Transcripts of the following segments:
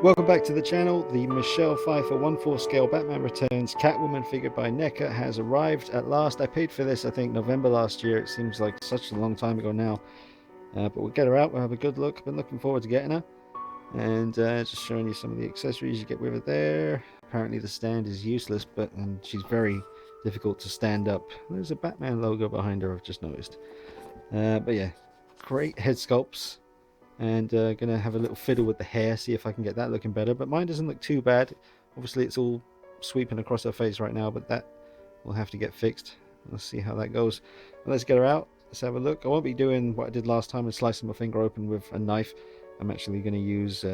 Welcome back to the channel. The Michelle Pfeiffer 1/4 scale Batman Returns Catwoman figure by Neca has arrived at last. I paid for this, I think, November last year. It seems like such a long time ago now. But we'll get her out. We'll have a good look. Been looking forward to getting her. And just showing you some of the accessories you get with her there. Apparently the stand is useless, but she's very difficult to stand up. There's a Batman logo behind her, I've just noticed. But yeah, great head sculpts. And gonna have a little fiddle with the hair, see if I can get that looking better, but mine doesn't look too bad. Obviously it's all sweeping across her face right now, but that will have to get fixed. Let's see how that goes. But let's get her out, let's have a look. I won't be doing what I did last time and slicing my finger open with a knife. I'm actually going to use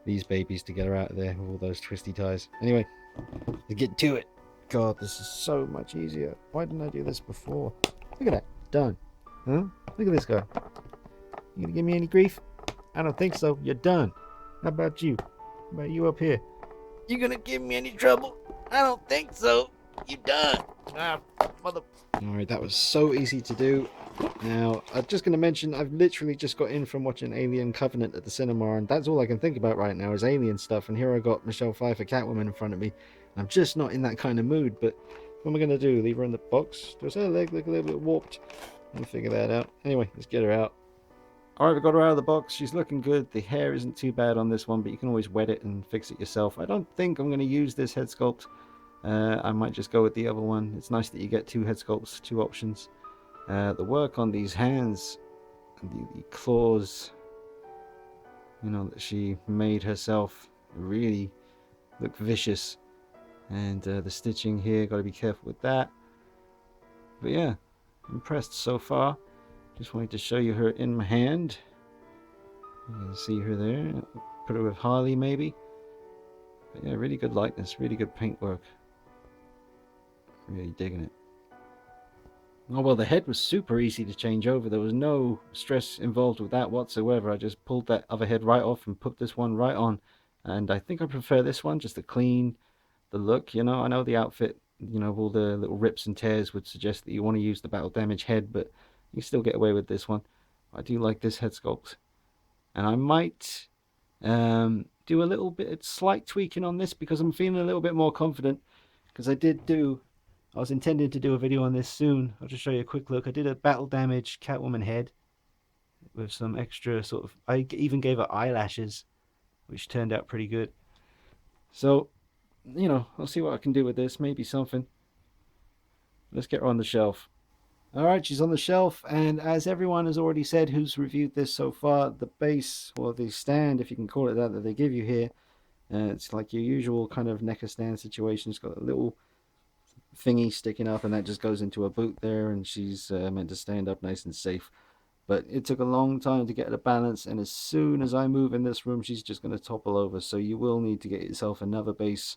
these babies to get her out of there with all those twisty ties. Anyway, let's get to it. God, this is so much easier. Why didn't I do this before? Look at that, done. Huh? Look at this guy. You gonna give me any grief? I don't think so. You're done. How about you? How about you up here? You gonna give me any trouble? I don't think so. You done. Ah, mother. Alright, that was so easy to do. Now, I'm just gonna mention I've literally just got in from watching Alien Covenant at the cinema, and that's all I can think about right now is alien stuff. And here I got Michelle Pfeiffer Catwoman in front of me. I'm just not in that kind of mood, but what am I gonna do? Leave her in the box? Does her leg look a little bit warped? Let me figure that out. Anyway, let's get her out. Alright, we got her out of the box. She's looking good. The hair isn't too bad on this one, but you can always wet it and fix it yourself. I don't think I'm going to use this head sculpt. I might just go with the other one. It's nice that you get two head sculpts, two options. The work on these hands, and the claws, you know, that she made herself, really look vicious. And the stitching here, got to be careful with that. But yeah, impressed so far. Just wanted to show you her in my hand. You can see her there. Put her with Harley maybe. But yeah, really good likeness, really good paintwork. Really digging it. Oh well, the head was super easy to change over. There was no stress involved with that whatsoever. I just pulled that other head right off and put this one right on. And I think I prefer this one, just to clean the look. You know, I know the outfit, you know, all the little rips and tears would suggest that you want to use the battle damage head, but you still get away with this one. I do like this head sculpt. And I might do a little bit of slight tweaking on this because I'm feeling a little bit more confident. Because I was intending to do a video on this soon. I'll just show you a quick look. I did a battle damage Catwoman head with some extra sort of, I even gave her eyelashes, which turned out pretty good. So, you know, I'll see what I can do with this. Maybe something. Let's get her on the shelf. Alright, she's on the shelf, and as everyone has already said who's reviewed this so far, the base, or the stand, if you can call it that they give you here, it's like your usual kind of Neca stand situation. It's got a little thingy sticking up, and that just goes into a boot there, and she's meant to stand up nice and safe. But it took a long time to get her to balance, and as soon as I move in this room, she's just going to topple over. So you will need to get yourself another base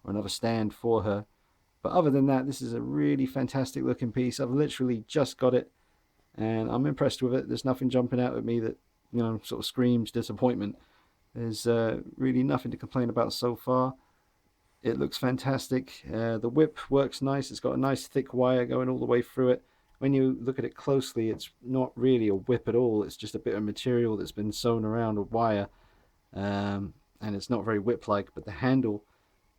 or another stand for her. But other than that, this is a really fantastic looking piece. I've literally just got it and I'm impressed with it. There's nothing jumping out at me that, you know, sort of screams disappointment. There's really nothing to complain about so far. It looks fantastic. The whip works nice. It's got a nice thick wire going all the way through it. When you look at it closely, it's not really a whip at all. It's just a bit of material that's been sewn around a wire. And it's not very whip-like, but the handle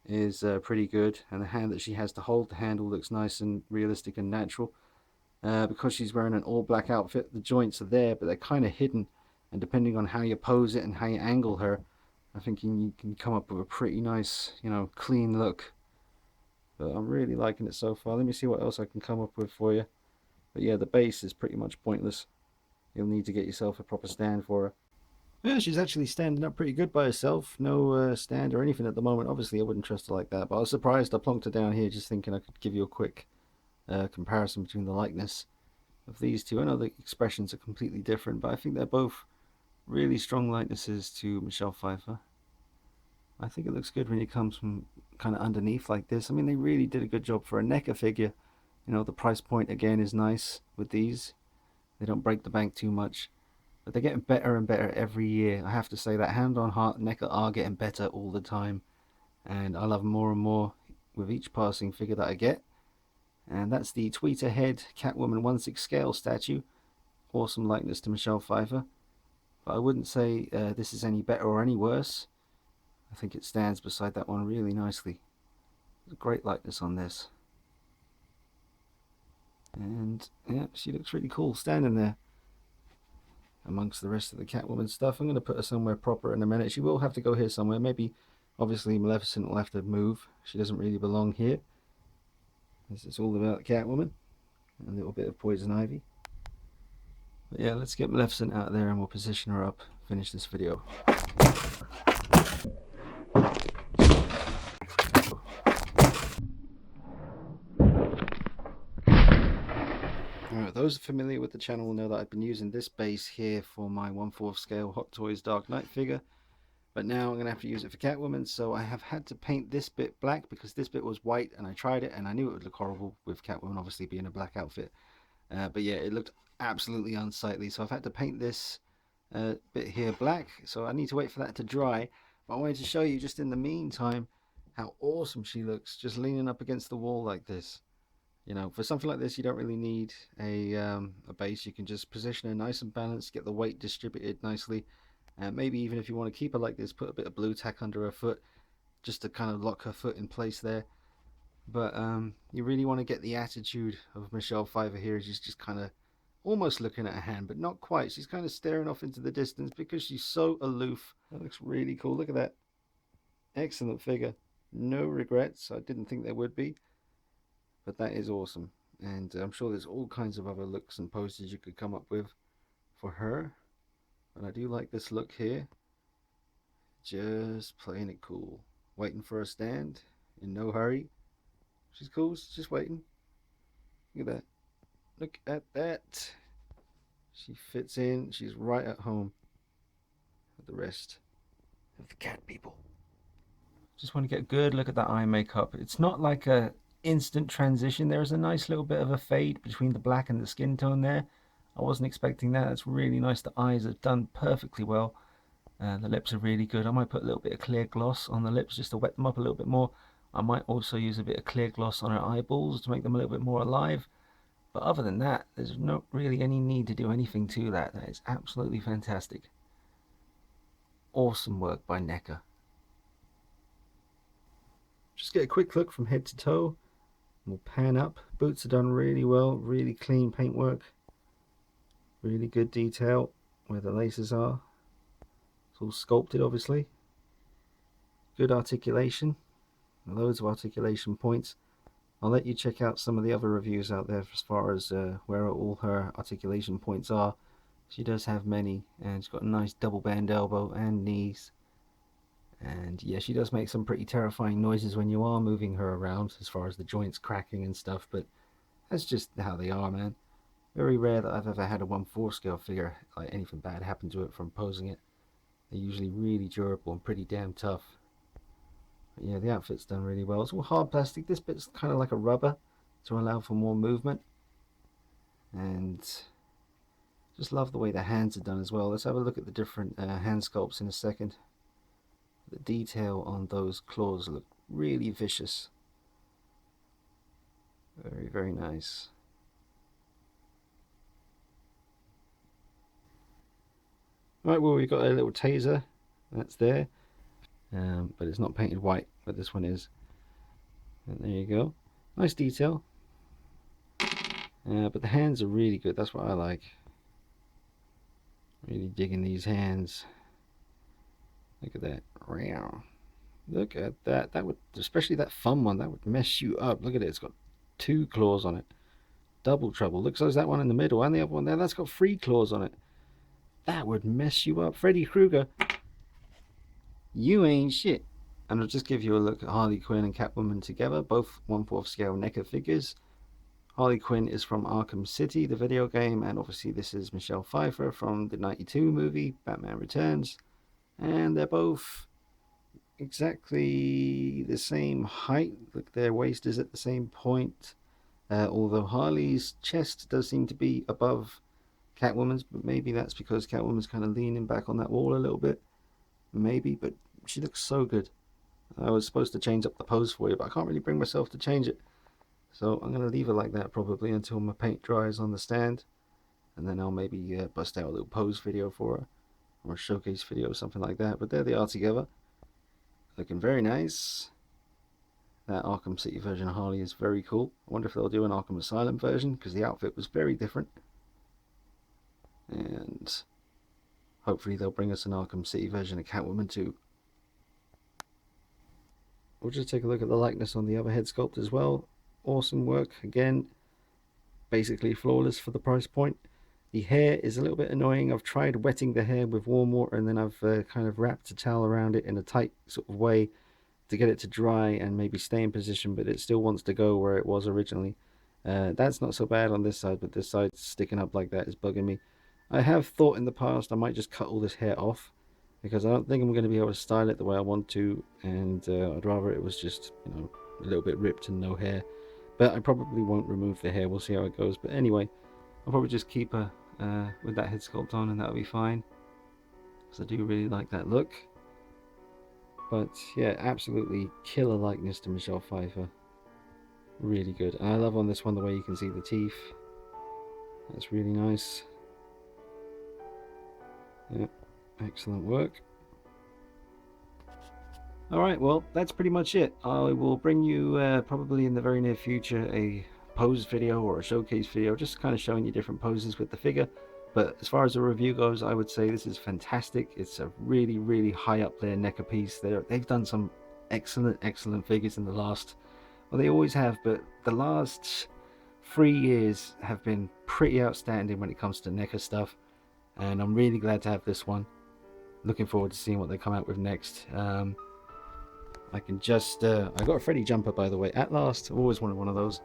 is pretty good, and the hand that she has to hold the handle looks nice and realistic and natural. Because she's wearing an all black outfit, the joints are there, but they're kind of hidden, and depending on how you pose it and how you angle her, I think you can come up with a pretty nice, you know, clean look. But I'm really liking it so far. Let me see what else I can come up with for you. But yeah, the base is pretty much pointless. You'll need to get yourself a proper stand for her. Yeah, she's actually standing up pretty good by herself. No stand or anything at the moment. Obviously, I wouldn't trust her like that. But I was surprised I plonked her down here just thinking I could give you a quick comparison between the likeness of these two. I know the expressions are completely different, but I think they're both really strong likenesses to Michelle Pfeiffer. I think it looks good when it comes from kind of underneath like this. I mean, they really did a good job for a Neca figure. You know, the price point again is nice with these. They don't break the bank too much. But they're getting better and better every year. I have to say that hand on heart, Neca are getting better all the time. And I love more and more with each passing figure that I get. And that's the Tweeter Head Catwoman 1/6 scale statue. Awesome likeness to Michelle Pfeiffer. But I wouldn't say this is any better or any worse. I think it stands beside that one really nicely. There's a great likeness on this. And yeah, she looks really cool standing there amongst the rest of the Catwoman stuff. I'm going to put her somewhere proper in a minute. She will have to go here somewhere. Maybe, obviously, Maleficent will have to move. She doesn't really belong here. This is all about Catwoman. A little bit of Poison Ivy. But yeah, let's get Maleficent out there and we'll position her up, finish this video. Alright, those familiar with the channel will know that I've been using this base here for my 1/4 scale Hot Toys Dark Knight figure. But now I'm going to have to use it for Catwoman, so I have had to paint this bit black because this bit was white and I tried it and I knew it would look horrible with Catwoman obviously being a black outfit. But yeah, it looked absolutely unsightly, so I've had to paint this bit here black, so I need to wait for that to dry. But I wanted to show you just in the meantime how awesome she looks, just leaning up against the wall like this. You know, for something like this, you don't really need a base. You can just position her nice and balanced, get the weight distributed nicely. Maybe even if you want to keep her like this, put a bit of blue tack under her foot, just to kind of lock her foot in place there. But you really want to get the attitude of Michelle Pfeiffer here. She's just kind of almost looking at her hand, but not quite. She's kind of staring off into the distance because she's so aloof. That looks really cool. Look at that. Excellent figure. No regrets. I didn't think there would be. But that is awesome. And I'm sure there's all kinds of other looks and poses you could come up with for her. But I do like this look here. Just playing it cool. Waiting for a stand. In no hurry. She's cool. She's just waiting. Look at that. Look at that. She fits in. She's right at home with the rest of the cat people. Just want to get a good look at that eye makeup. It's not like a instant transition. There is a nice little bit of a fade between the black and the skin tone there. I wasn't expecting that. It's really nice. The eyes are done perfectly well. The lips are really good. I might put a little bit of clear gloss on the lips just to wet them up a little bit more. I might also use a bit of clear gloss on her eyeballs to make them a little bit more alive. But other than that, there's not really any need to do anything to that. That is absolutely fantastic. Awesome work by Neca. Just get a quick look from head to toe. We'll pan up. Boots are done really well. Really clean paintwork. Really good detail where the laces are. It's all sculpted, obviously. Good articulation. Loads of articulation points. I'll let you check out some of the other reviews out there as far as where all her articulation points are. She does have many, and she's got a nice double band elbow and knees. And yeah, she does make some pretty terrifying noises when you are moving her around, as far as the joints cracking and stuff, but that's just how they are, man. Very rare that I've ever had a 1/4 scale figure, like anything bad happen to it from posing it. They're usually really durable and pretty damn tough. But yeah, the outfit's done really well. It's all hard plastic. This bit's kind of like a rubber to allow for more movement. And just love the way the hands are done as well. Let's have a look at the different hand sculpts in a second. The detail on those claws look really vicious. Very, very nice. Right, well, we've got a little taser. That's there. But it's not painted white, but this one is. And there you go. Nice detail. But the hands are really good. That's what I like. Really digging these hands. Look at that. Look at that. That would, especially that thumb one, that would mess you up. Look at it. It's got 2 claws on it. Double trouble. Looks like that one in the middle and the other one there. That's got 3 claws on it. That would mess you up. Freddy Krueger, you ain't shit. And I'll just give you a look at Harley Quinn and Catwoman together. Both 1/4 scale Neca figures. Harley Quinn is from Arkham City, the video game, and obviously this is Michelle Pfeiffer from the '92 movie, Batman Returns. And they're both exactly the same height. Look, their waist is at the same point. Although Harley's chest does seem to be above Catwoman's, but maybe that's because Catwoman's kind of leaning back on that wall a little bit. Maybe, but she looks so good. I was supposed to change up the pose for you, but I can't really bring myself to change it. So I'm going to leave her like that probably until my paint dries on the stand. And then I'll maybe bust out a little pose video for her. Or a showcase video or something like that. But there they are together. looking very nice. That Arkham City version of Harley is very cool. I wonder if they'll do an Arkham Asylum version, because the outfit was very different. And hopefully they'll bring us an Arkham City version of Catwoman too. We'll just take a look at the likeness on the other head sculpt as well. Awesome work. Again, basically flawless for the price point. The hair is a little bit annoying. I've tried wetting the hair with warm water, and then I've kind of wrapped a towel around it in a tight sort of way to get it to dry and maybe stay in position, but it still wants to go where it was originally. That's not so bad on this side, but this side sticking up like that is bugging me. I have thought in the past I might just cut all this hair off, because I don't think I'm going to be able to style it the way I want to, and I'd rather it was just, you know, a little bit ripped and no hair. But I probably won't remove the hair. We'll see how it goes. But anyway, I'll probably just keep her with that head sculpt on, and that'll be fine, because I do really like that look. But yeah, absolutely killer likeness to Michelle Pfeiffer. Really good. And I love on this one the way you can see the teeth. That's really nice. Yeah, excellent work. Alright, well, that's pretty much it. I will bring you probably in the very near future a pose video or a showcase video, just kind of showing you different poses with the figure. But as far as the review goes, I would say this is fantastic. It's a really, really high up there Neca piece. They've done some excellent figures in the last, well, they always have, but the last 3 years have been pretty outstanding when it comes to Neca stuff. And I'm really glad to have this one. Looking forward to seeing what they come out with next. I can just, I got a Freddy jumper, by the way, at last. I've always wanted one of those.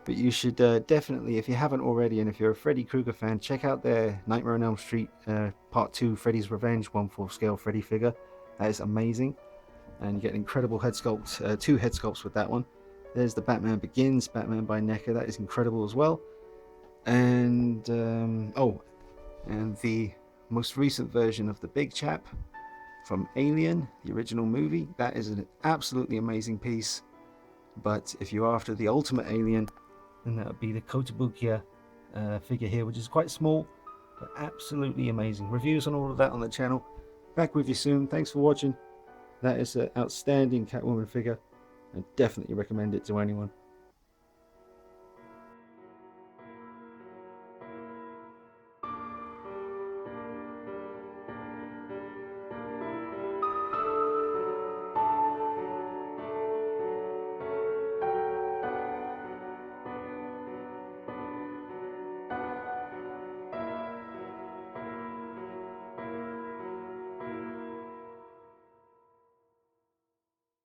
But you should definitely, if you haven't already, and if you're a Freddy Krueger fan, check out their Nightmare on Elm Street Part 2 Freddy's Revenge 1/4 scale Freddy figure. That is amazing. And you get an incredible head sculpt, 2 head sculpts with that one. There's the Batman Begins, Batman by Neca. That is incredible as well. And, and the most recent version of the Big Chap from Alien, the original movie. That is an absolutely amazing piece. But if you're after the ultimate Alien, then that would be the Kotobukiya figure here, which is quite small, but absolutely amazing. Reviews on all of that on the channel. Back with you soon. Thanks for watching. That is an outstanding Catwoman figure. I definitely recommend it to anyone.